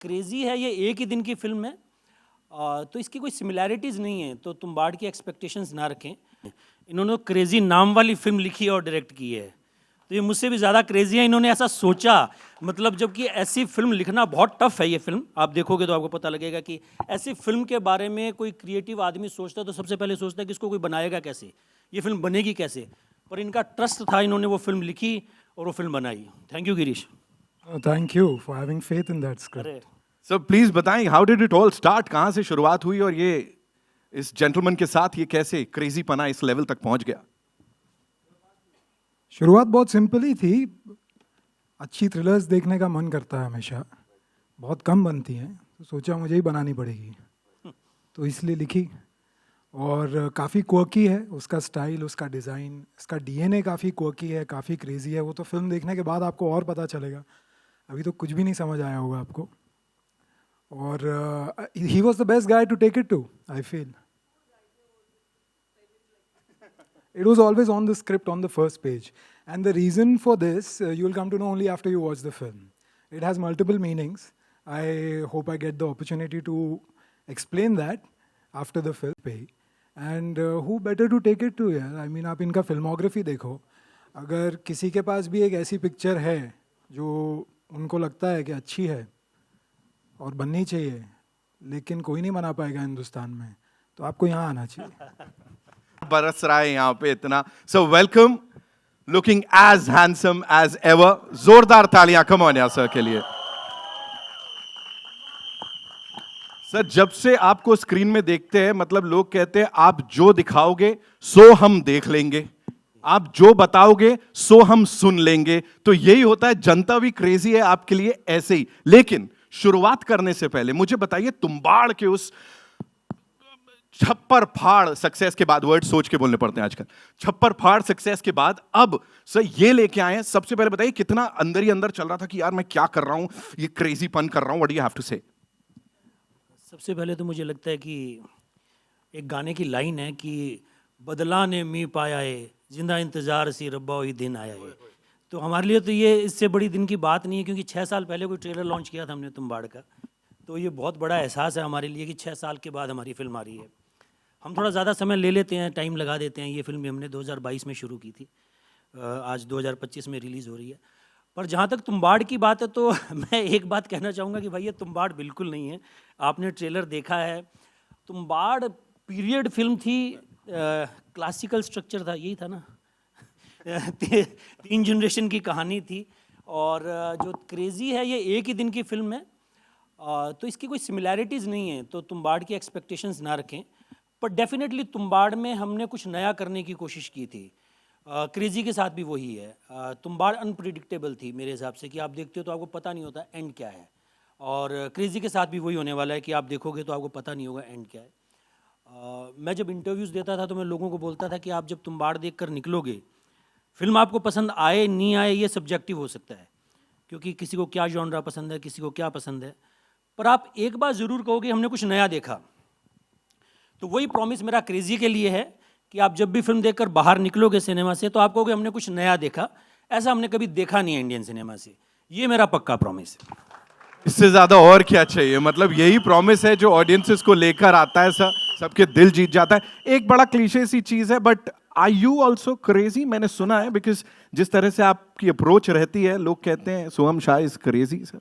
Crazy है ये एक ही दिन की फिल्म है, तो इसकी कोई सिमिलैरिटीज़ नहीं है, तो तुम बाढ़ की एक्सपेक्टेशंस ना रखें। इन्होंने क्रेजी नाम वाली फिल्म लिखी और डायरेक्ट की है, तो ये मुझसे भी ज़्यादा क्रेजी है। इन्होंने ऐसा सोचा, मतलब जबकि ऐसी फिल्म लिखना बहुत टफ है। ये फिल्म आप देखोगे तो आपको पता लगेगा कि ऐसी फिल्म के बारे में कोई क्रिएटिव आदमी सोचता है तो सबसे पहले सोचता है कि इसको कोई बनाएगा कैसे, ये फिल्म बनेगी कैसे। पर इनका ट्रस्ट था, इन्होंने वो फिल्म लिखी और वो फिल्म बनाई। Thank you Girish. Thank you for having faith in that script. अरे सर प्लीज बताएं, how did it all start, कहां से शुरुआत हुई और ये इस जेंटलमैन के साथ ये कैसे क्रेजी पना इस लेवल तक पहुंच गया? शुरुआत बहुत सिंपल ही थी। अच्छी थ्रिलर्स देखने का मन करता है हमेशा, बहुत कम बनती हैं, तो सोचा मुझे ही बनानी पड़ेगी, तो इसलिए लिखी। और काफ़ी क्वर्की है उसका स्टाइल, उसका डिज़ाइन, इसका डीएनए काफ़ी क्वर्की है, काफ़ी क्रेजी है। वो तो फिल्म देखने के बाद आपको और पता चलेगा, अभी तो कुछ भी नहीं समझ आया होगा आपको। और he was the best guy to take it to, I feel. It was always on the script on the first page. And the reason for this, you will come to know only after you watch the film. It has multiple meanings. I hope I get the opportunity to explain that after the film. And who better to take it to, यार? I mean, आप इनका filmography देखो। अगर किसी के पास भी एक ऐसी पिक्चर है जो उनको लगता है कि अच्छी है और बननी चाहिए, लेकिन कोई नहीं बना पाएगा हिंदुस्तान में, तो आपको यहाँ आना चाहिए। बरस रहा है यहाँ पे इतना। So welcome, looking as handsome as ever. जोरदार तालियां कम ऑन यार सर के लिए। सर जब से आपको स्क्रीन में देखते हैं, मतलब लोग कहते हैं आप जो दिखाओगे सो हम देख लेंगे, आप जो बताओगे सो हम सुन लेंगे। तो यही होता है, जनता भी क्रेजी है आपके लिए ऐसे ही। लेकिन शुरुआत करने से पहले मुझे बताइए, तुम्बाड़ के उस छप्पर फाड़ सक्सेस के बाद, वर्ड सोच के बोलने पड़ते हैं आजकल, छप्पर फाड़ सक्सेस के बाद अब सर ये लेके आए हैं। सबसे पहले बताइए कितना अंदर ही अंदर चल रहा था कि यार मैं क्या कर रहा हूं, ये क्रेजीपन कर रहा हूं, what do you have to say? सबसे पहले तो मुझे लगता है कि एक गाने की लाइन है कि बदला ने मी पाया है, जिंदा इंतजार सी रब्बा ही दिन आया है। तो हमारे लिए तो ये इससे बड़ी दिन की बात नहीं है, क्योंकि 6 साल पहले कोई ट्रेलर लॉन्च किया था हमने तुम्बाड़ का, तो ये बहुत बड़ा एहसास है हमारे लिए कि 6 साल के बाद हमारी फिल्म आ रही है। हम थोड़ा ज़्यादा समय ले लेते हैं, टाइम लगा देते हैं। ये फिल्म भी हमने 2022 में शुरू की थी, आज 2025 में रिलीज़ हो रही है। पर जहाँ तक तुम्बाड़ की बात है, तो मैं एक बात कहना चाहूँगा कि भाई ये तुम्बाड़ बिल्कुल नहीं है। आपने ट्रेलर देखा है, तुम्बाड़ पीरियड फिल्म थी, क्लासिकल स्ट्रक्चर था, यही था ना। 3 जनरेशन की कहानी थी, और जो क्रेज़ी है ये एक ही दिन की फिल्म है, तो इसकी कोई सिमिलैरिटीज़ नहीं है, तो तुम्बाड़ की एक्सपेक्टेशंस ना रखें। पर डेफिनेटली तुम्बाड़ में हमने कुछ नया करने की कोशिश की थी। क्रेजी के साथ भी वही है। तुम्बाड़ अनप्रिडिक्टेबल थी मेरे हिसाब से, कि आप देखते हो तो आपको पता नहीं होता एंड क्या है, और क्रेजी के साथ भी वही होने वाला है कि आप देखोगे तो आपको पता नहीं होगा एंड क्या है। मैं जब इंटरव्यूज़ देता था तो मैं लोगों को बोलता था कि आप जब तुम्बाड़ देख कर निकलोगे, फिल्म आपको पसंद आए नहीं आए ये सब्जेक्टिव हो सकता है, क्योंकि किसी को क्या जॉनरा पसंद है, किसी को क्या पसंद है, पर आप एक बात ज़रूर कहोगे हमने कुछ नया देखा। तो वही प्रॉमिस मेरा क्रेजी के लिए है कि आप जब भी फिल्म देखकर बाहर निकलोगे सिनेमा से, तो आप कहोगे हमने कुछ नया देखा, ऐसा हमने कभी देखा नहीं है इंडियन सिनेमा से। ये मेरा पक्का प्रॉमिस है। इससे ज्यादा और क्या चाहिए? मतलब यही प्रॉमिस है जो ऑडियंसेस को लेकर आता है, सर सबके दिल जीत जाता है। एक बड़ा क्लीशे सी चीज है, but are you also crazy? मैंने सुना है, बिकॉज जिस तरह से आपकी अप्रोच रहती है, लोग कहते हैं सोहम शाह इज क्रेजी सर।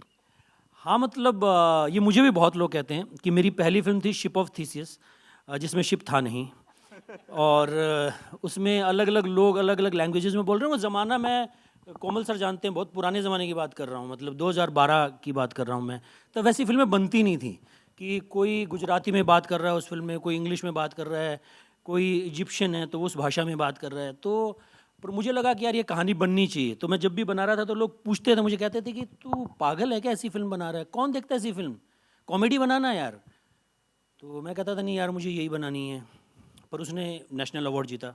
हाँ, मतलब ये मुझे भी बहुत लोग कहते हैं कि मेरी पहली फिल्म थी शिप ऑफ थीसियस, जिसमें शिप था नहीं, और उसमें अलग अलग लोग अलग अलग लैंग्वेजेस में बोल रहे हैं। वो ज़माना मैं, कोमल सर जानते हैं, बहुत पुराने ज़माने की बात कर रहा हूँ, मतलब 2012 की बात कर रहा हूँ मैं। तो वैसी फिल्में बनती नहीं थी कि कोई गुजराती में बात कर रहा है उस फिल्म में, कोई इंग्लिश में बात कर रहा है, कोई इजिप्शियन है तो उस भाषा में बात कर रहा है। तो पर मुझे लगा कि यार ये कहानी बननी चाहिए। तो मैं जब भी बना रहा था तो लोग पूछते थे, मुझे कहते थे कि तू पागल है क्या, ऐसी फिल्म बना रहा है, कौन देखता है ऐसी फिल्म, कॉमेडी बनाना यार। तो मैं कहता था नहीं यार मुझे यही बनानी है। पर उसने नेशनल अवार्ड जीता।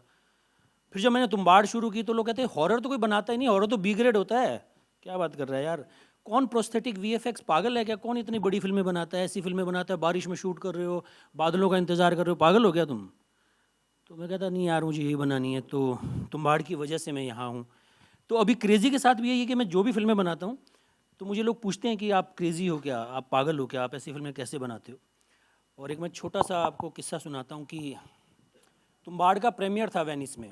फिर जब मैंने तुम्बाड़ शुरू की तो लोग कहते हैं हॉरर तो कोई बनाता ही नहीं, हॉरर तो बी ग्रेड होता है, क्या बात कर रहा है यार, कौन प्रोस्थेटिक वीएफएक्स, पागल है क्या, कौन इतनी बड़ी फिल्में बनाता है, ऐसी फिल्में बनाता है, बारिश में शूट कर रहे हो, बादलों का इंतज़ार कर रहे हो, पागल हो गया तुम। तो मैं कहता नहीं यार मुझे यही बनानी है, तो तुम्बाड़ की वजह से मैं यहाँ हूँ। तो अभी क्रेजी के साथ भी यही है कि मैं जो भी फिल्में बनाता हूँ तो मुझे लोग पूछते हैं कि आप क्रेज़ी हो क्या, आप पागल हो क्या, आप ऐसी फिल्में कैसे बनाते हो। और एक मैं छोटा सा आपको किस्सा सुनाता हूँ कि तुम्बाड़ का प्रीमियर था वेनिस में।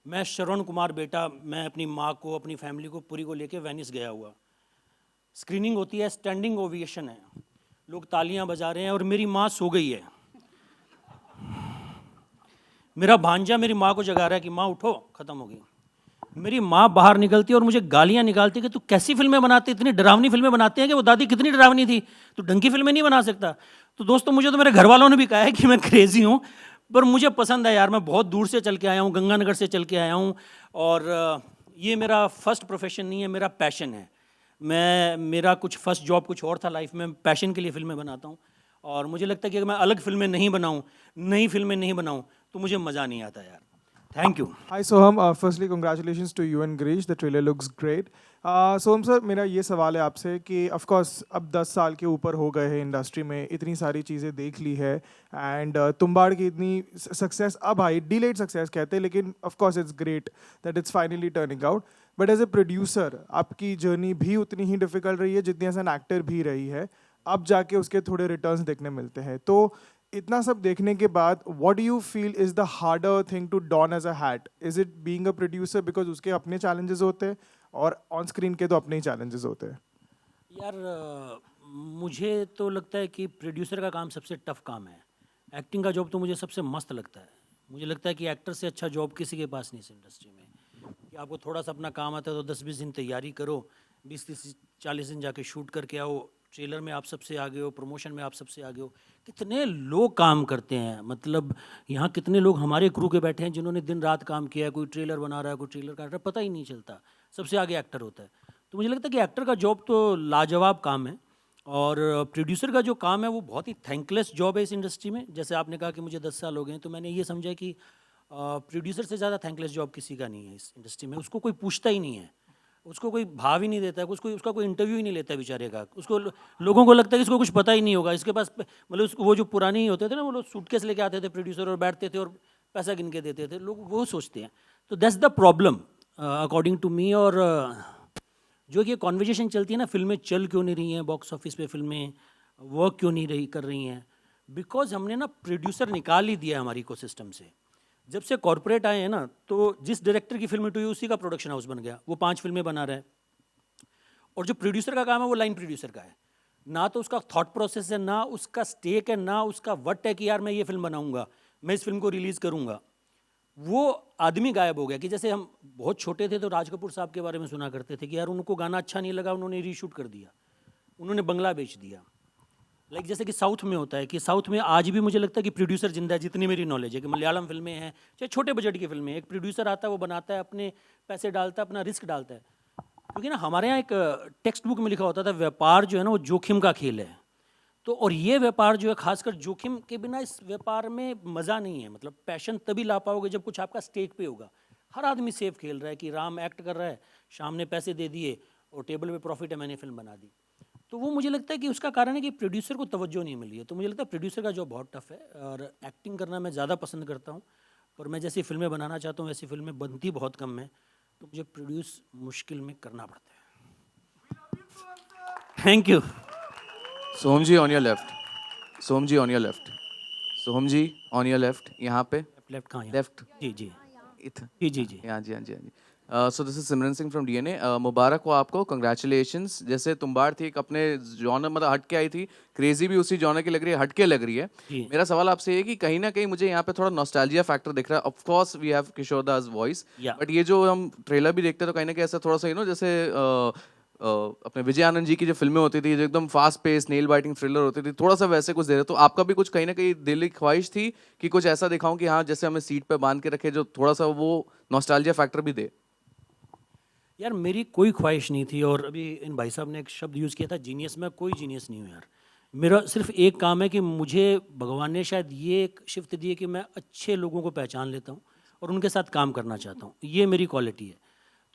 मैं श्रवण कुमार बेटा, मैं अपनी माँ को, अपनी फैमिली को पूरी को लेके वेनिस गया हुआ। स्क्रीनिंग होती है, स्टैंडिंग ओवेशन है, लोग तालियां बजा रहे हैं और मेरी माँ सो गई है। मेरा भांजा मेरी माँ को जगा रहा है कि माँ उठो, ख़त्म हो गई। मेरी माँ बाहर निकलती है और मुझे गालियाँ निकालती है कि तू कैसी फिल्में बनाती, इतनी डरावनी फिल्में बनाते हैं कि वो दादी कितनी डरावनी थी, तू ढंग की फिल्में नहीं बना सकता। तो दोस्तों मुझे तो मेरे घर वालों ने भी कहा है कि मैं क्रेज़ी हूँ, पर मुझे पसंद है यार। मैं बहुत दूर से चल के आया हूँ, गंगानगर से चल के आया हूँ, और ये मेरा फर्स्ट प्रोफेशन नहीं है, मेरा पैशन है। मेरा कुछ फर्स्ट जॉब कुछ और था लाइफ में, पैशन के लिए फिल्में बनाता हूँ। और मुझे लगता है कि अगर मैं अलग फिल्में नहीं बनाऊँ, नई फिल्में नहीं बनाऊँ, तो मुझे मज़ा नहीं आता यार। Thank you. Hi Soham, firstly congratulations to you and Girish. The trailer looks great. Soham sir, मेरा ये सवाल है आपसे कि ऑफ कोर्स अब 10 साल के ऊपर हो गए हैं इंडस्ट्री में, इतनी सारी चीज़ें देख ली है, एंड तुम्बाड़ की इतनी सक्सेस अब आई, डिलेड सक्सेस कहते हैं, लेकिन of course it's great that it's finally turning out. But as a producer आपकी जर्नी भी उतनी ही डिफिकल्ट रही है जितनी एज एन एक्टर भी रही है। अब जाके उसके थोड़े रिटर्न्स देखने मिलते हैं। तो इतना सब देखने के बाद what do you feel is the harder thing to don as a hat? Is it being a producer because उसके अपने चैलेंजेस होते हैं और ऑन स्क्रीन के तो अपने ही चैलेंजेस होते हैं? यार मुझे तो लगता है कि प्रोड्यूसर का काम सबसे टफ काम है। एक्टिंग का जॉब तो मुझे सबसे मस्त लगता है। मुझे लगता है कि एक्टर से अच्छा जॉब किसी के पास नहीं है इस इंडस्ट्री में। कि आपको थोड़ा सा अपना काम आता है तो 10-20 दिन तैयारी करो, 20-30-40 दिन जाके शूट करके आओ, ट्रेलर में आप सबसे आगे हो, प्रमोशन में आप सबसे आगे हो। कितने लोग काम करते हैं, मतलब यहाँ कितने लोग हमारे क्रू के बैठे हैं जिन्होंने दिन रात काम किया है, कोई ट्रेलर बना रहा है, कोई ट्रेलर काट रहा है, पता ही नहीं चलता, सबसे आगे एक्टर होता है। तो मुझे लगता है कि एक्टर का जॉब तो लाजवाब काम है, और प्रोड्यूसर का जो काम है वो बहुत ही थैंकलेस जॉब है इस इंडस्ट्री में। जैसे आपने कहा कि मुझे 10 साल हो गए हैं, तो मैंने ये समझा कि प्रोड्यूसर से ज़्यादा थैंकलेस जॉब किसी का नहीं है इस इंडस्ट्री में। उसको कोई पूछता ही नहीं है, उसको कोई भाव ही नहीं देता है, उसका कोई इंटरव्यू ही नहीं लेता है बेचारे का। उसको लोगों को लगता है कि इसको कुछ पता ही नहीं होगा, इसके पास मतलब वो जो पुरानी होते थे ना, वो लोग सूटकेस लेके आते थे प्रोड्यूसर और बैठते थे और पैसा गिन के देते थे, लोग वो सोचते हैं। तो that's the problem according to me. और जो कि कॉन्वर्जेशन चलती है ना, फिल्में चल क्यों नहीं रही हैं बॉक्स ऑफिस पे, फिल्में वर्क क्यों नहीं कर रही हैं, बिकॉज हमने ना प्रोड्यूसर निकाल ही दिया हमारी इकोसिस्टम से। जब से कॉर्पोरेट आए हैं ना, तो जिस डायरेक्टर की फिल्म हिट हुई उसी का प्रोडक्शन हाउस बन गया, वो 5 फिल्में बना रहा है। और जो प्रोड्यूसर का काम है वो लाइन प्रोड्यूसर का है, ना तो उसका थॉट प्रोसेस है, ना उसका स्टेक है, ना उसका वट है कि यार मैं ये फिल्म बनाऊंगा, मैं इस फिल्म को रिलीज़ करूंगा। वो आदमी गायब हो गया। कि जैसे हम बहुत छोटे थे तो राज कपूर साहब के बारे में सुना करते थे कि यार उनको गाना अच्छा नहीं लगा, उन्होंने रीशूट कर दिया, उन्होंने बंगला बेच दिया। लाइक जैसे कि साउथ में होता है कि साउथ में आज भी मुझे लगता है कि प्रोड्यूसर जिंदा है। जितनी मेरी नॉलेज है कि मलयालम फिल्में हैं चाहे छोटे बजट की फिल्में, एक प्रोड्यूसर आता है, वो बनाता है, अपने पैसे डालता है, अपना रिस्क डालता है। क्योंकि ना हमारे यहाँ एक टेक्स्ट बुक में लिखा होता था व्यापार जो है ना वो जोखिम का खेल है। तो और ये व्यापार जो है खासकर जोखिम के बिना इस व्यापार में मज़ा नहीं है। मतलब पैशन तभी ला पाओगे जब कुछ आपका स्टेक पे होगा। हर आदमी सेफ खेल रहा है कि राम एक्ट कर रहा है, शाम ने पैसे दे दिए और टेबल पे प्रॉफिट है, मैंने फिल्म बना दी। तो वो मुझे लगता है कि उसका कारण है कि प्रोड्यूसर को तवज्जो नहीं मिली है। तो मुझे लगता है प्रोड्यूसर का जॉब बहुत टफ है, और एक्टिंग करना मैं ज़्यादा पसंद करता हूँ, पर मैं जैसी फिल्में बनाना चाहता हूँ वैसी फिल्में बनती बहुत कम है, तो मुझे प्रोड्यूस मुश्किल में करना पड़ता है। Thank you. Soham ji on your left, Soham ji on your left, Soham ji on your left, यहाँ पे लेफ्ट कहाँ? लेफ्ट, जी जी इधर, जी जी जी। हाँ जी, हाँ जी, हाँ जी। So this is Simran Singh from DNA. मुबारक हो आपको, कंग्रेचुलेशंस। जैसे तुम्बाड़ थी एक अपने जॉनर, मतलब हट के आई थी, क्रेजी भी उसी जॉनर की लग रही है, हट के लग रही है। जी। मेरा सवाल आपसे ये है कि कहीं ना कहीं मुझे यहाँ पे थोड़ा नॉस्टैल्जिया फैक्टर दिख रहा है। Of course we have Kishore Das voice, Yeah. But ये जो हम ट्रेलर भी देखते हैं तो कहीं ना कहीं ऐसा थोड़ा सा जैसे अपने विजय आनंद जी की जो फिल्में होती थी जो एकदम fast pace nail biting thriller होती थी, थोड़ा सा वैसे कुछ दे रहे। तो आपका भी कुछ कहीं ना कहीं दिल की ख्वाहिश थी कि कुछ ऐसा दिखाऊं कि हाँ जैसे हमें सीट पे बांध के रखे, जो थोड़ा सा वो नॉस्टैल्जिया फैक्टर भी दे? यार मेरी कोई ख्वाहिश नहीं थी, और अभी इन भाई साहब ने एक शब्द यूज़ किया था जीनियस। मैं कोई जीनियस नहीं हूँ यार। मेरा सिर्फ एक काम है कि मुझे भगवान ने शायद ये एक शिफ्ट दी है कि मैं अच्छे लोगों को पहचान लेता हूँ और उनके साथ काम करना चाहता हूँ। ये मेरी क्वालिटी है।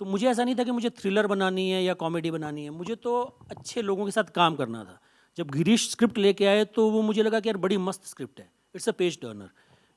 तो मुझे ऐसा नहीं था कि मुझे थ्रिलर बनानी है या कॉमेडी बनानी है, मुझे तो अच्छे लोगों के साथ काम करना था। जब गिरीश स्क्रिप्ट लेके आए तो वो मुझे लगा कि यार बड़ी मस्त स्क्रिप्ट है, इट्स अ पेज टर्नर।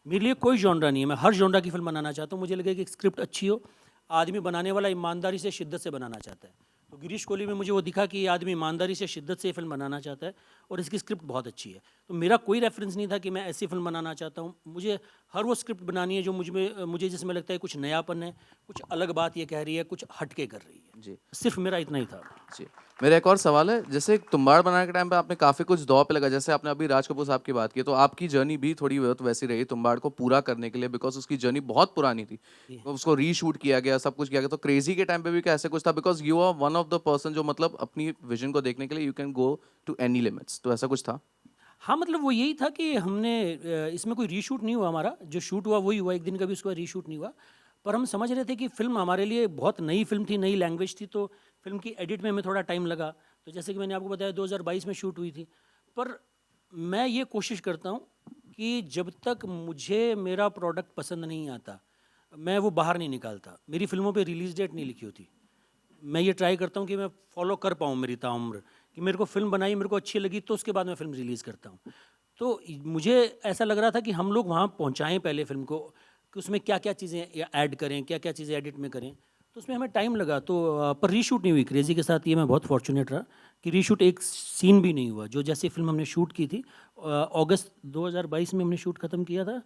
मेरे लिए कोई जॉनरा नहीं है, मैं हर जॉनरा की फिल्म बनाना चाहता हूँ। मुझे लगे कि स्क्रिप्ट अच्छी हो, आदमी बनाने वाला ईमानदारी से शिद्दत से बनाना चाहता है, तो गिरीश कोहली में मुझे वो दिखा कि ये आदमी ईमानदारी से शिद्दत से ये फिल्म बनाना चाहता है और इसकी स्क्रिप्ट बहुत अच्छी है। तो मेरा कोई रेफरेंस नहीं था कि मैं ऐसी फिल्म बनाना चाहता हूँ। मुझे हर वो स्क्रिप्ट बनानी है जो मुझे जिसमें लगता है कुछ नयापन है, कुछ अलग बात ये कह रही है, कुछ हटके कर रही है। जी सिर्फ मेरा इतना ही था। जी। मेरा एक और सवाल है, जैसे तुम्बाड़ बनाने के टाइम पे आपने काफी कुछ दौर पे लगा, जैसे आपने अभी राज कपूर साहब की बात की, तो आपकी जर्नी भी थोड़ी बहुत वैसी रही तुम्बाड़ को पूरा करने के लिए, बिकॉज उसकी जर्नी बहुत पुरानी थी, तो उसको रीशूट किया गया, सब कुछ किया गया। तो क्रेजी के टाइम पे भी क्या ऐसे कुछ था, because you are one of the person जो मतलब अपनी विजन को देखने के लिए you can go to any limits, तो ऐसा कुछ था? हाँ, मतलब वो यही था कि हमने इसमें कोई रीशूट नहीं हुआ, हमारा जो शूट हुआ वही हुआ, एक दिन का भी उसका रीशूट नहीं हुआ। पर हम समझ रहे थे कि फिल्म हमारे लिए बहुत नई फिल्म थी, नई लैंग्वेज थी, तो फिल्म की एडिट में हमें थोड़ा टाइम लगा। तो जैसे कि मैंने आपको बताया 2022 में शूट हुई थी। पर मैं ये कोशिश करता हूँ कि जब तक मुझे मेरा प्रोडक्ट पसंद नहीं आता, मैं वो बाहर नहीं निकालता। मेरी फिल्मों पे रिलीज़ डेट नहीं लिखी होती। मैं ये ट्राई करता हूँ कि मैं फॉलो कर पाऊँ मेरी ताउम्र, कि मेरे को फिल्म बनाई, मेरे को अच्छी लगी तो उसके बाद मैं फिल्म रिलीज़ करता हूँ। तो मुझे ऐसा लग रहा था कि हम लोग वहाँ पहुँचाएँ पहले फिल्म को, कि उसमें क्या क्या चीज़ें ऐड करें, क्या क्या चीज़ें एडिट में करें। तो उसमें हमें टाइम लगा। तो पर रीशूट नहीं हुई क्रेज़ी के साथ। ये मैं बहुत फॉर्चुनेट रहा कि रीशूट एक सीन भी नहीं हुआ। जो जैसी फिल्म हमने शूट की थी अगस्त 2022 में हमने शूट ख़त्म किया था,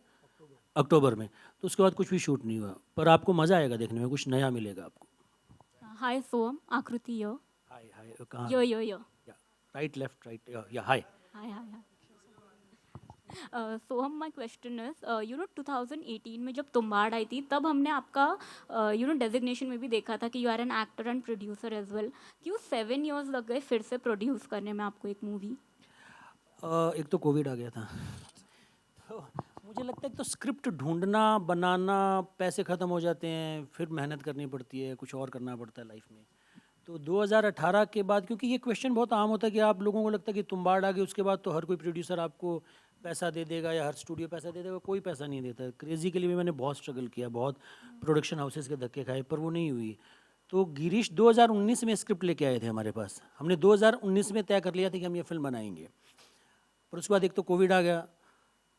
अक्टूबर में, तो उसके बाद कुछ भी शूट नहीं हुआ। पर आपको मज़ा आएगा देखने में, कुछ नया मिलेगा आपको। Hi Soam, Akruti here. हाय हाय कहाँ? Yo. राइट लेफ्ट राइट या हाय। Hi. Soam, my question is, 2018 में जब तुम्बाड़ आई थी तब हमने आपका डेजिग्नेशन में भी देखा था कि you are an actor and producer as well. क्यों 7 years लग गए फिर से प्रोड्यूस करने में आपको एक मूवी? एक तो कोविड आ गया था। तो मुझे लगता है कि तो स्क्रिप्ट ढूंढना, बनाना, पैसे ख़त्म हो जाते हैं, फिर मेहनत करनी पड़ती है, कुछ और करना पड़ता है लाइफ में। तो 2018 के बाद, क्योंकि ये क्वेश्चन बहुत आम होता है कि आप लोगों को लगता है कि तुम्बाड़ आ गई उसके बाद तो हर कोई प्रोड्यूसर आपको पैसा दे देगा या हर स्टूडियो पैसा दे देगा। कोई पैसा नहीं देता। क्रेज़ी के लिए भी मैंने बहुत स्ट्रगल किया, बहुत प्रोडक्शन हाउसेस के धक्के खाए, पर वो नहीं हुई। तो गिरीश 2019 में स्क्रिप्ट लेके आए थे हमारे पास। हमने 2019 में तय कर लिया था कि हम ये फिल्म बनाएंगे। पर उसके बाद एक तो कोविड आ गया,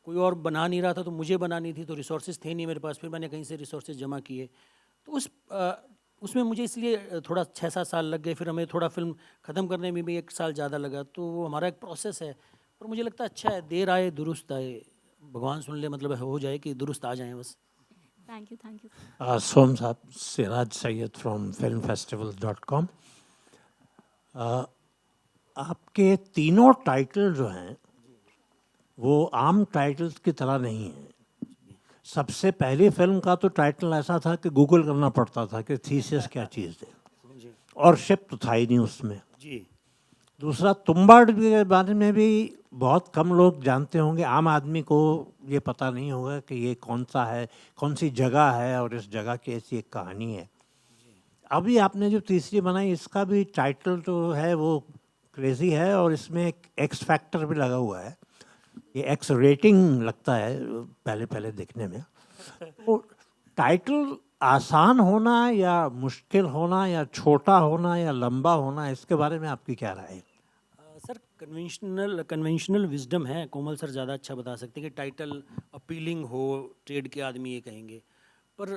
कोई और बना नहीं रहा था, तो मुझे बनानी थी, तो रिसोर्सेज थे नहीं मेरे पास। फिर मैंने कहीं से रिसोर्सेज जमा किए, तो उसमें मुझे इसलिए थोड़ा 6-7 साल लग गए। फिर हमें थोड़ा फिल्म ख़त्म करने में भी 1 साल ज़्यादा लगा। तो वो हमारा एक प्रोसेस है। पर मुझे लगता है अच्छा है, देर आए दुरुस्त आए। भगवान सुन ले, मतलब हो जाए कि दुरुस्त आ जाए बस। Thank you. सोम साहब, सिराज सैयद फ्रॉम filmfestivals.com। आपके तीनों टाइटल जो हैं वो आम टाइटल्स की तरह नहीं हैं। सबसे पहली फिल्म का तो टाइटल ऐसा था कि गूगल करना पड़ता था कि थीसिस क्या चीज़ है, और शिप तो था ही नहीं उसमें। जी। दूसरा, तुम्बाड़ के बारे में भी बहुत कम लोग जानते होंगे, आम आदमी को ये पता नहीं होगा कि ये कौन सा है, कौन सी जगह है, और इस जगह की ऐसी एक कहानी है। अभी आपने जो तीसरी बनाई, इसका भी टाइटल तो है वो क्रेज़ी है, और इसमें एक एक्स फैक्टर भी लगा हुआ है। ये एक्स रेटिंग लगता है पहले देखने में। तो टाइटल आसान होना या मुश्किल होना या छोटा होना या लंबा होना, इसके बारे में आपकी क्या राय है? सर, कन्वेंशनल विजडम है। कोमल सर ज़्यादा अच्छा बता सकते हैं कि टाइटल अपीलिंग हो, ट्रेड के आदमी ये कहेंगे। पर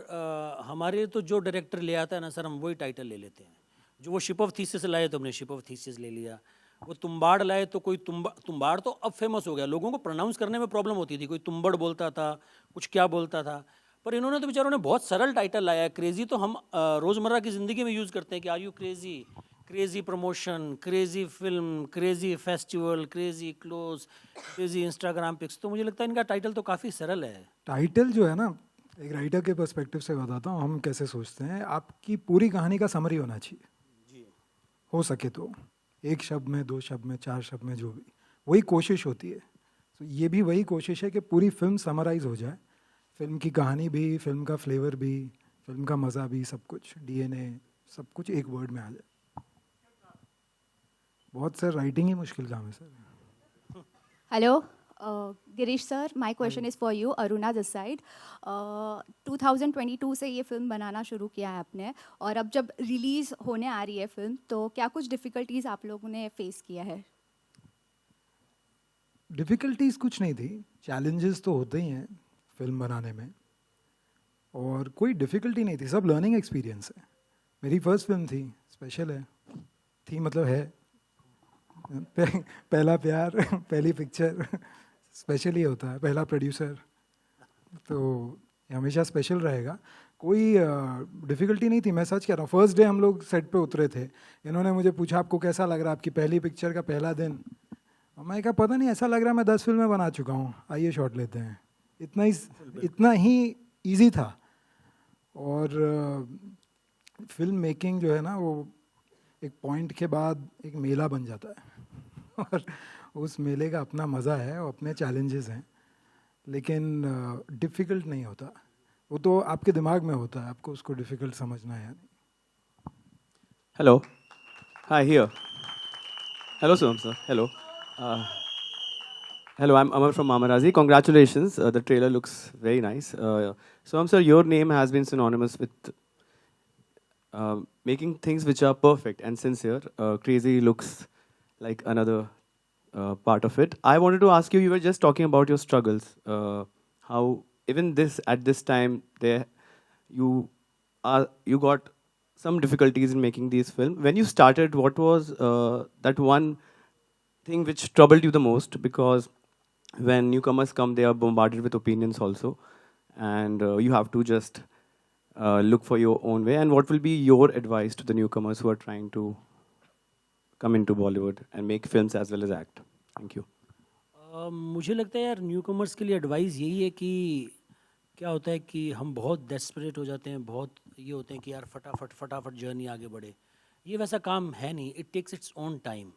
हमारे तो जो डायरेक्टर ले आता है ना सर, हम वही टाइटल ले लेते हैं। जो वो शिप ऑफ थीसिस लाए तो हमने शिप ऑफ थीसिस ले लिया। वो तुम्बाड़ लाए तो कोई तुम्बाड़ तो अब फेमस हो गया। लोगों को प्रोनाउंस करने में प्रॉब्लम होती थी, कोई तुम्बड़ बोलता था, कुछ क्या बोलता था। पर इन्होंने तो बेचारों ने बहुत सरल टाइटल लाया है। क्रेज़ी तो हम रोज़मर्रा की ज़िंदगी में यूज़ करते हैं कि are you crazy, crazy promotion, crazy film, crazy festival, crazy clothes, crazy Instagram pics. तो मुझे लगता है इनका टाइटल तो काफ़ी सरल है। टाइटल जो है ना, एक राइटर के पर्सपेक्टिव से बताता हूँ हम कैसे सोचते हैं। आपकी पूरी कहानी का समरी होना चाहिए, हो सके तो 1 शब्द में, 2 शब्द में, 4 शब्द में, जो भी, वही कोशिश होती है। तो ये भी वही कोशिश है कि पूरी फिल्म समराइज हो जाए। फिल्म की कहानी भी, फिल्म का फ्लेवर भी, फिल्म का मज़ा भी, सब कुछ डीएनए सब कुछ एक वर्ड में आ जाए। बहुत सर राइटिंग ही मुश्किल काम है sir. Hello Girish sir, my question is for you, Aruna this side. 2022 से ये फिल्म बनाना शुरू किया है आपने, और अब जब रिलीज़ होने आ रही है फिल्म, तो क्या कुछ डिफ़िकल्टीज़ आप लोगों ने फेस किया है? डिफ़िकल्टीज़ कुछ नहीं थी, चैलेंजेस तो होते ही हैं फिल्म बनाने में, और कोई डिफ़िकल्टी नहीं थी। सब लर्निंग एक्सपीरियंस है। मेरी फर्स्ट फिल्म थी, स्पेशल है। थी मतलब है पहला प्यार पहली पिक्चर स्पेशल ही होता है, पहला प्रोड्यूसर, तो ये हमेशा स्पेशल रहेगा। कोई डिफ़िकल्टी नहीं थी, मैं सच कह रहा हूँ। फर्स्ट डे हम लोग सेट पे उतरे थे, इन्होंने मुझे पूछा आपको कैसा लग रहा है, आपकी पहली पिक्चर का पहला दिन। और मैं कहा पता नहीं, ऐसा लग रहा है मैं 10 फिल्में बना चुका हूँ, आइए शॉट लेते हैं। इतना ही ईजी था। और फिल्म मेकिंग जो है ना, वो एक पॉइंट के बाद एक मेला बन जाता है और उस मेले का अपना मज़ा है और अपने चैलेंजेस हैं, लेकिन डिफ़िकल्ट नहीं होता। वो तो आपके दिमाग में होता है, आपको उसको डिफ़िकल्ट समझना है या नहीं। Hello. Hi, here. Hello, Soham sir. Hello. Hello, I'm Amar from Mamarazi. Congratulations. The trailer looks very nice. Soham sir, your name has been synonymous with making things which are perfect and sincere. Crazy looks like another part of it. I wanted to ask you, you were just talking about your struggles. How even at this time, you got some difficulties in making these films. When you started, what was that one thing which troubled you the most? Because when newcomers come, they are bombarded with opinions also, and you have to just look for your own way. And what will be your advice to the newcomers who are trying to come into Bollywood and make films as well as act? Thank you. मुझे लगता है यार, newcomers के लिए advice यही है कि क्या होता है कि हम बहुत डेस्परेट हो जाते हैं, बहुत ये होते हैं कि यार फटाफट जर्नी आगे बढ़े। ये वैसा काम है नहीं, it takes its own time.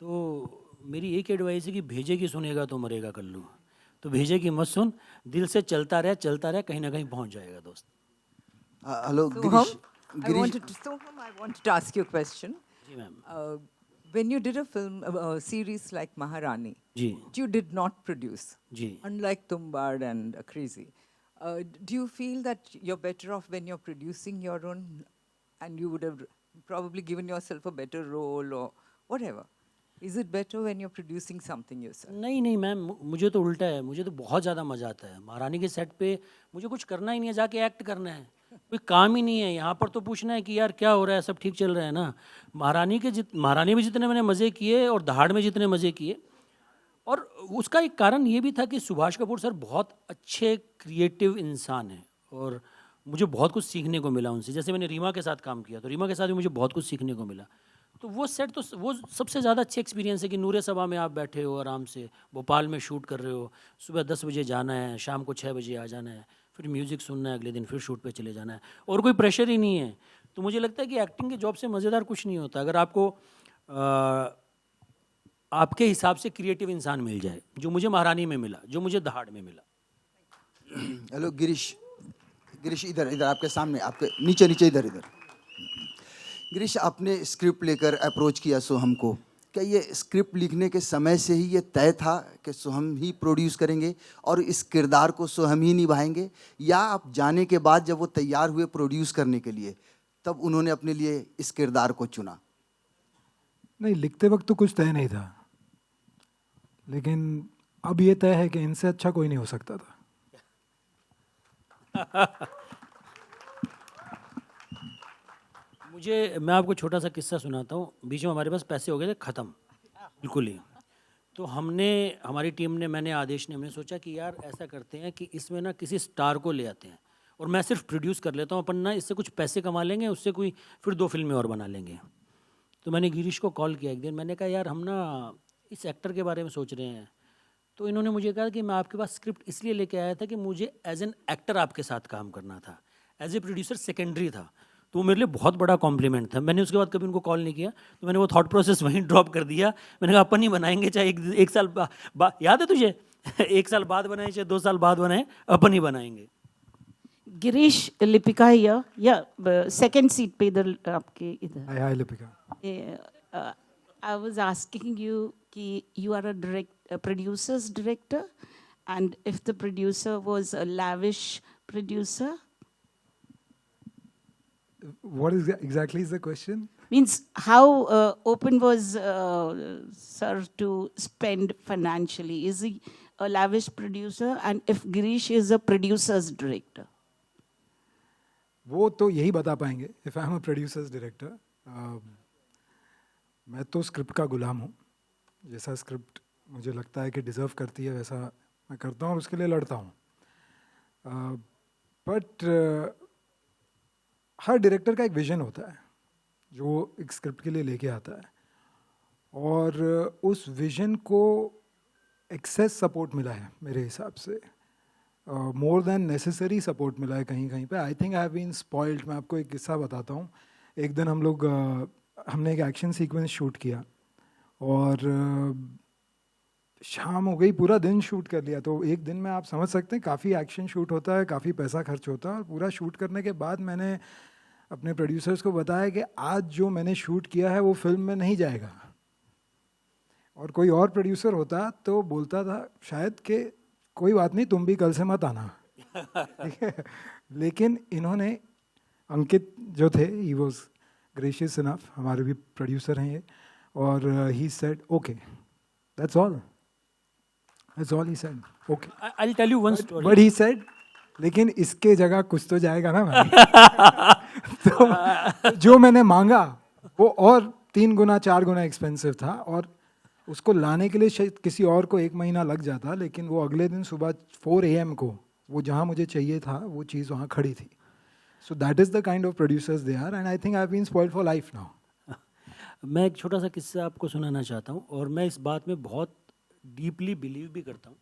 तो मेरी एक एडवाइस है कि भेजे की सुनेगा तो मरेगा कल्लू। तो भेजे की मत सुन, दिल से चलता रहे, कहीं ना कहीं पहुंच जाएगा दोस्त। Hello, Soham, Girish. I wanted to ask you a question. जी ma'am. When you did a film, a series like Maharani, जी you did not produce, जी। unlike Tumbad and Crazy. Do you feel that you're better off when you're producing your own, and you would have probably given yourself a better role or whatever? Is it better when you're producing something yourself? नहीं ma'am, मुझे तो उल्टा है, मुझे तो बहुत ज़्यादा मज़ा आता है। महारानी के सेट पे मुझे कुछ करना ही नहीं है, जाके एक्ट करना है, कोई काम ही नहीं है। यहाँ पर तो पूछना है कि यार क्या हो रहा है, सब ठीक चल रहा है ना। महारानी में जितने मैंने मज़े किए और दहाड़ में जितने मज़े किए, और उसका एक कारण ये भी था कि सुभाष कपूर सर बहुत अच्छे क्रिएटिव इंसान हैं और मुझे बहुत कुछ सीखने को मिला उनसे। जैसे मैंने रीमा के साथ काम किया, तो रीमा के साथ भी मुझे बहुत कुछ सीखने को मिला। तो वो सेट तो वो सबसे ज़्यादा अच्छी एक्सपीरियंस है कि नूरे सभा में आप बैठे हो आराम से, भोपाल में शूट कर रहे हो, सुबह 10 बजे जाना है, शाम को 6 बजे आ जाना है, फिर म्यूज़िक सुनना है, अगले दिन फिर शूट पे चले जाना है, और कोई प्रेशर ही नहीं है। तो मुझे लगता है कि एक्टिंग के जॉब से मज़ेदार कुछ नहीं होता। अगर आपको आपके हिसाब से क्रिएटिव इंसान मिल जाए, जो मुझे महारानी में मिला, जो मुझे दहाड़ में मिला। हेलो गिरीश, इधर आपके सामने, आपके नीचे इधर। गिरीश, आपने स्क्रिप्ट लेकर अप्रोच किया सोहम को, क्या ये स्क्रिप्ट लिखने के समय से ही ये तय था कि सोहम ही प्रोड्यूस करेंगे और इस किरदार को सोहम ही निभाएंगे, या आप जाने के बाद जब वो तैयार हुए प्रोड्यूस करने के लिए, तब उन्होंने अपने लिए इस किरदार को चुना? नहीं, लिखते वक्त तो कुछ तय नहीं था, लेकिन अब ये तय है कि इनसे अच्छा कोई नहीं हो सकता था। मैं आपको छोटा सा किस्सा सुनाता हूँ। बीच में हमारे पास पैसे हो गए थे ख़त्म बिल्कुल ही। तो हमारी टीम ने, हमने सोचा कि यार ऐसा करते हैं कि इसमें ना किसी स्टार को ले आते हैं और मैं सिर्फ प्रोड्यूस कर लेता हूँ, अपन ना इससे कुछ पैसे कमा लेंगे, उससे कोई फिर 2 फिल्में और बना लेंगे। तो मैंने गिरीश को कॉल किया एक दिन, मैंने कहा यार हम ना इस एक्टर के बारे में सोच रहे हैं। तो इन्होंने मुझे कहा कि मैं आपके पास स्क्रिप्ट इसलिए लेके आया था कि मुझे एज एन एक्टर आपके साथ काम करना था, एज ए प्रोड्यूसर सेकेंडरी था। तो वो मेरे लिए बहुत बड़ा कॉम्प्लीमेंट था। मैंने उसके बाद कभी उनको कॉल नहीं किया, तो मैंने वो थॉट प्रोसेस वहीं ड्रॉप कर दिया। मैंने कहा अपन ही बनाएंगे, चाहे एक साल याद है तुझे 1 साल बाद बनाए, चाहे 2 साल बाद बनाए, अपन ही बनाएंगे। गिरीश, लिपिका हियर, या सेकंड सीट पे इधर आपके इधर। हाय Lipika. I was asking you कि you are a producer's director, and if the producer was a lavish producer. What exactly is the question? Means how open was sir to spend financially? Is he a lavish producer, and if Girish is a producer's director? वो तो यही बता पाएंगे, if I am a producer's director. मैं तो script का गुलाम हूँ. जैसा स्क्रिप्ट मुझे लगता है कि डिज़र्व करती है वैसा मैं करता हूँ और उसके लिए लड़ता हूँ. बट हर डायरेक्टर का एक विजन होता है जो एक स्क्रिप्ट के लिए लेके आता है, और उस विजन को एक्सेस सपोर्ट मिला है मेरे हिसाब से, मोर देन नेसेसरी सपोर्ट मिला है कहीं कहीं पे. I think I have been spoiled. मैं आपको एक किस्सा बताता हूँ. एक दिन हमने एक एक्शन सीक्वेंस शूट किया और शाम हो गई, पूरा दिन शूट कर लिया. तो एक दिन में आप समझ सकते हैं काफ़ी एक्शन शूट होता है, काफ़ी पैसा खर्च होता है. और पूरा शूट करने के बाद मैंने अपने प्रोड्यूसर्स को बताया कि आज जो मैंने शूट किया है वो फिल्म में नहीं जाएगा. और कोई और प्रोड्यूसर होता तो बोलता था शायद कि कोई बात नहीं, तुम भी कल से मत आना. ठीक है. लेकिन इन्होंने, अंकित जो थे, ही वॉज ग्रेशियस इनफ, हमारे भी प्रोड्यूसर हैं ये, और he said okay, that's all. That's all he said. Okay. I'll tell you one story. But he said, लेकिन इसके जगह कुछ तो जाएगा ना भाई. तो जो मैंने मांगा वो और 3 गुना 4 गुना एक्सपेंसिव था, और उसको लाने के लिए शायद किसी और को 1 महीना लग जाता, लेकिन वो अगले दिन सुबह 4 AM को वो जहाँ मुझे चाहिए था वो चीज़ वहाँ खड़ी थी. So that is the kind of producers they are, and I think I've been spoiled for life now. मैं एक छोटा सा किस्सा आपको सुनाना चाहता हूँ, और मैं इस बात में बहुत डीपली बिलीव भी करता हूँ.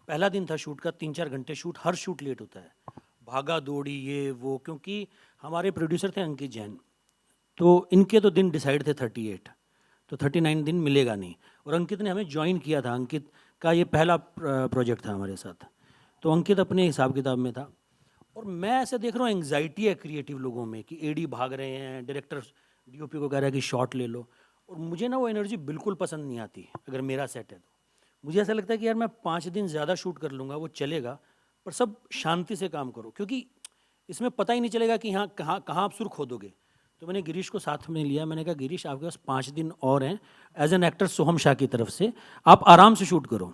पहला दिन था शूट का, 3-4 घंटे शूट, हर शूट लेट होता है, भागा दौड़ी ये वो, क्योंकि हमारे प्रोड्यूसर थे अंकित जैन, तो इनके तो दिन डिसाइड थे 38, तो 39 दिन मिलेगा नहीं. और अंकित ने हमें ज्वाइन किया था, अंकित का ये पहला प्रोजेक्ट था हमारे साथ, तो अंकित अपने हिसाब किताब में था. और मैं ऐसे देख रहा हूँ एंग्जाइटी है क्रिएटिव लोगों में कि एडी भाग रहे हैं, डायरेक्टर डीओपी को कह रहा है कि शॉट ले लो, और मुझे ना वो एनर्जी बिल्कुल पसंद नहीं आती. अगर मेरा सेट है तो मुझे ऐसा लगता है कि यार मैं 5 दिन ज़्यादा शूट कर लूँगा, वो चलेगा, पर सब शांति से काम करो, क्योंकि इसमें पता ही नहीं चलेगा कि यहाँ कहाँ आप सुर खोदोगे. तो मैंने गिरीश को साथ में लिया, मैंने कहा गिरीश आपके पास 5 दिन और हैं, एज एन एक्टर सोहम शाह की तरफ से आप आराम से शूट करो.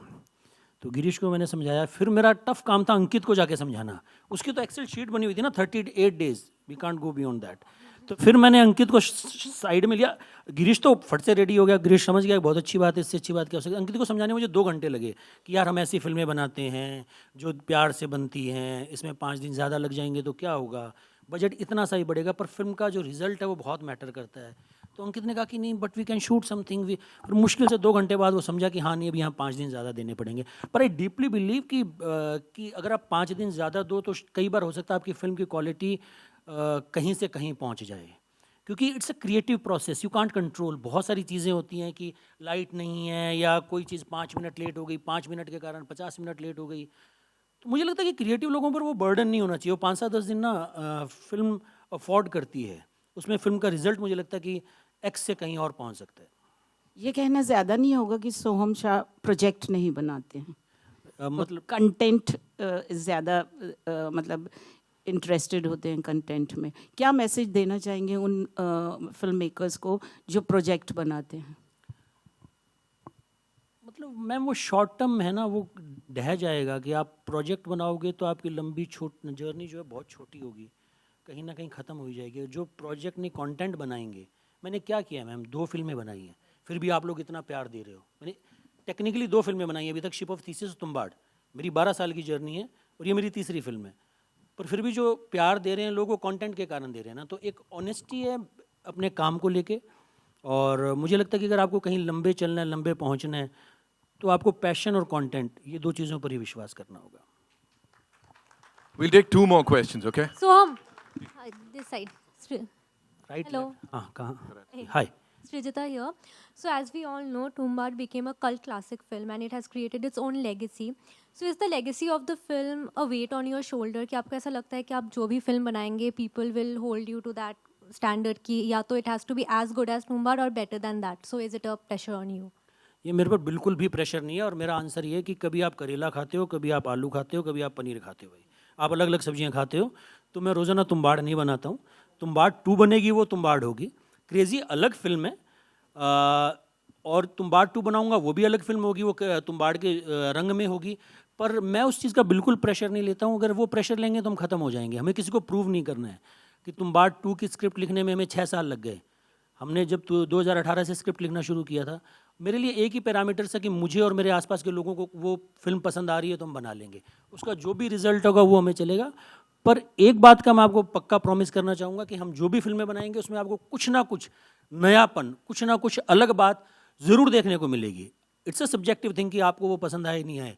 तो गिरीश को मैंने समझाया. फिर मेरा टफ काम था अंकित को जाके समझाना. उसकी तो एक्सेल शीट बनी हुई थी ना, 38 days, we can't go beyond that. तो फिर मैंने अंकित को साइड में लिया. गिरीश तो फट से रेडी हो गया, गिरीश समझ गया बहुत अच्छी बात है, इससे अच्छी बात क्या हो सकती है. अंकित को समझाने में मुझे 2 घंटे लगे कि यार हम ऐसी फिल्में बनाते हैं जो प्यार से बनती हैं, इसमें 5 दिन ज़्यादा लग जाएंगे तो क्या होगा, बजट इतना सा ही बढ़ेगा, पर फिल्म का जो रिजल्ट है वो बहुत मैटर करता है. तो अंकित ने कहा कि नहीं, but we can shoot something. और मुश्किल से 2 घंटे बाद वो समझा कि हाँ नहीं, अभी यहाँ 5 दिन ज़्यादा देने पड़ेंगे. पर आई डीपली बिलीव कि अगर आप 5 दिन ज़्यादा दो तो कई बार हो सकता है आपकी फिल्म की क्वालिटी कहीं से कहीं पहुँच जाए, क्योंकि it's a creative process, you can't control. बहुत सारी चीज़ें होती हैं कि लाइट नहीं है या कोई चीज़ 5 मिनट लेट हो गई, 5 मिनट के कारण 50 मिनट लेट हो गई. तो मुझे लगता है कि क्रिएटिव लोगों पर वो बर्डन नहीं होना चाहिए. वो 5-7-10 दिन ना फिल्म अफोर्ड करती है, उसमें फिल्म का रिजल्ट मुझे लगता है कि एक्स से कहीं और पहुंच सकता है. ये कहना ज़्यादा नहीं होगा कि सोहम शाह प्रोजेक्ट नहीं बनाते हैं, मतलब कंटेंट ज़्यादा मतलब इंटरेस्टेड होते हैं कंटेंट में. क्या मैसेज देना चाहेंगे उन फिल्म मेकर्स को जो प्रोजेक्ट बनाते हैं? मतलब मैम वो शॉर्ट टर्म है ना, वो ढह जाएगा कि आप प्रोजेक्ट बनाओगे तो आपकी लंबी जर्नी जो है बहुत छोटी होगी, कहीं ना कहीं ख़त्म हो जाएगी. जो प्रोजेक्ट नहीं कंटेंट बनाएंगे. मैंने क्या किया मैम, 2 फिल्में बनाई हैं, फिर भी आप लोग इतना प्यार दे रहे हो. मैंने टेक्निकली 2 फिल्में बनाई हैं अभी तक, शिप ऑफ थीसिस, तुम्बाड़. मेरी 12 साल की जर्नी है और ये मेरी तीसरी फिल्म है, पर फिर भी जो प्यार दे रहे हैं लोग वो कंटेंट के कारण दे रहे हैं ना. तो एक ऑनेस्टी है अपने काम को लेके, और मुझे लगता है कि अगर आपको कहीं लंबे चलना है, लंबे पहुंचना है, तो आपको पैशन और कंटेंट, ये 2 चीज़ों पर ही विश्वास करना होगा. We'll take 2 more questions, okay? Soham, this side. Right. Hello. हाँ, कहाँ. हाय. Srijata here. So as we all know, Tumbad became a cult classic film and it has created its own legacy. So is the legacy of the film a weight on your shoulder कि आपको ऐसा लगता है कि आप जो भी film बनाएंगे people will hold you to that standard कि या तो it has to be as good as Tumbad or better than that. So is it a pressure on you? ये मेरे पर बिल्कुल भी प्रेशर नहीं है, और मेरा आंसर ये है कि कभी आप करेला खाते हो, कभी आप आलू खाते हो, कभी आप पनीर खाते हो. भाई आप अलग अलग सब्जियां खाते हो, तो मैं रोज़ाना तुम्बाड़ नहीं बनाता हूँ. तुम्बाड़ 2 बनेगी, वो तुम्बाड़ होगी. क्रेज़ी अलग फिल्म है, और तुम्बाड़ 2 बनाऊंगा वो भी अलग फिल्म होगी, वो तुम्बाड़ के रंग में होगी. पर मैं उस चीज़ का बिल्कुल प्रेशर नहीं लेता हूँ. अगर वो प्रेशर लेंगे तो हम ख़त्म हो जाएंगे. हमें किसी को प्रूव नहीं करना है कि तुम्बाड़ 2 की स्क्रिप्ट लिखने में हमें 6 साल लग गए. हमने जब 2018 से स्क्रिप्ट लिखना शुरू किया था, मेरे लिए एक ही पैरामीटर था कि मुझे और मेरे आसपास के लोगों को वो फिल्म पसंद आ रही है तो हम बना लेंगे, उसका जो भी रिजल्ट होगा वो हमें चलेगा। पर एक बात का मैं आपको पक्का प्रॉमिस करना चाहूँगा कि हम जो भी फिल्में बनाएंगे उसमें आपको कुछ ना कुछ नयापन, कुछ ना कुछ अलग बात ज़रूर देखने को मिलेगी। इट्स अ सब्जेक्टिव थिंग कि आपको वो पसंद आए नहीं आए,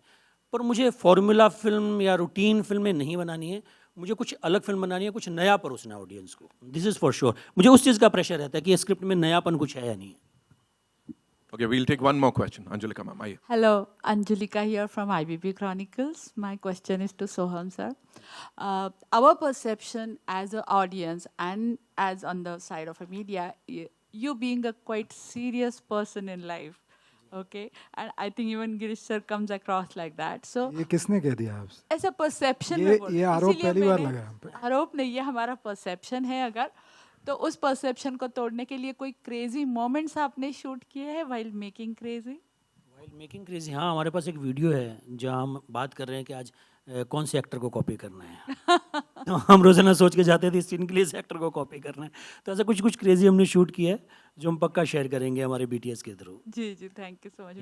पर मुझे फॉर्मूला फिल्म या रूटीन फिल्में नहीं बनानी है, मुझे कुछ अलग फिल्म बनानी है, कुछ नया परोसना ऑडियंस को। This is for sure. मुझे उस चीज़ का प्रेशर रहता है कि स्क्रिप्ट में नयापन कुछ है या नहीं है। Okay, we'll take one more question. Anjulika ma'am, आइए. Hello, Anjulika here from IBP Chronicles. My question is to Soham sir. Our perception as an audience and as on the side of a media, you being a quite serious person in life, okay? And I think even Girish sir comes across like that. So ये किसने कह दिया आपसे? ऐसा perception ये में बोल रही ये हूँ। आरोप इसीलिए पहली बार मैंने- लगा हम पे। आरोप नहीं, ये हमारा परसेप्शन है। अगर तो उस परसेप्शन को तोड़ने के लिए कोई क्रेजी मोमेंट्स आपने शूट किए हैं while making crazy? While making crazy, हाँ, हमारे पास एक वीडियो है जहाँ हम बात कर रहे हैं कि आज कौन से एक्टर को कॉपी करना है। तो हम रोजाना सोच के जाते थे इस सीन के लिए इस एक्टर को कॉपी करना है। तो ऐसा कुछ कुछ क्रेजी हमने शूट किया है जो हम पक्का शेयर करेंगे हमारे BTS के थ्रू। जी जी, थैंक यू सो मच।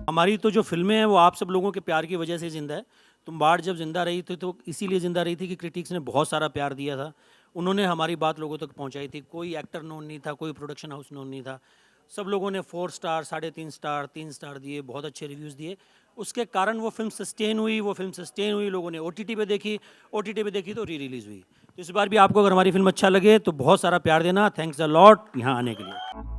हमारी तो जो फिल्में हैं वो आप सब लोगों के प्यार की वजह से ज़िंदा है। तुम्बाड़ जब ज़िंदा रही थी तो इसीलिए ज़िंदा रही थी कि क्रिटिक्स ने बहुत सारा प्यार दिया था, उन्होंने हमारी बात लोगों तक पहुंचाई थी। कोई एक्टर नोन नहीं था, कोई प्रोडक्शन हाउस नोन नहीं था, सब लोगों ने 4 स्टार, 3.5 स्टार, 3 स्टार दिए, बहुत अच्छे रिव्यूज़ दिए। उसके कारण वो फिल्म सस्टेन हुई, लोगों ने OTT पे देखी तो री रिलीज़ हुई। तो इस बार भी आपको अगर हमारी फिल्म अच्छा लगे तो बहुत सारा प्यार देना। थैंक्स अ लॉट यहाँ आने के लिए।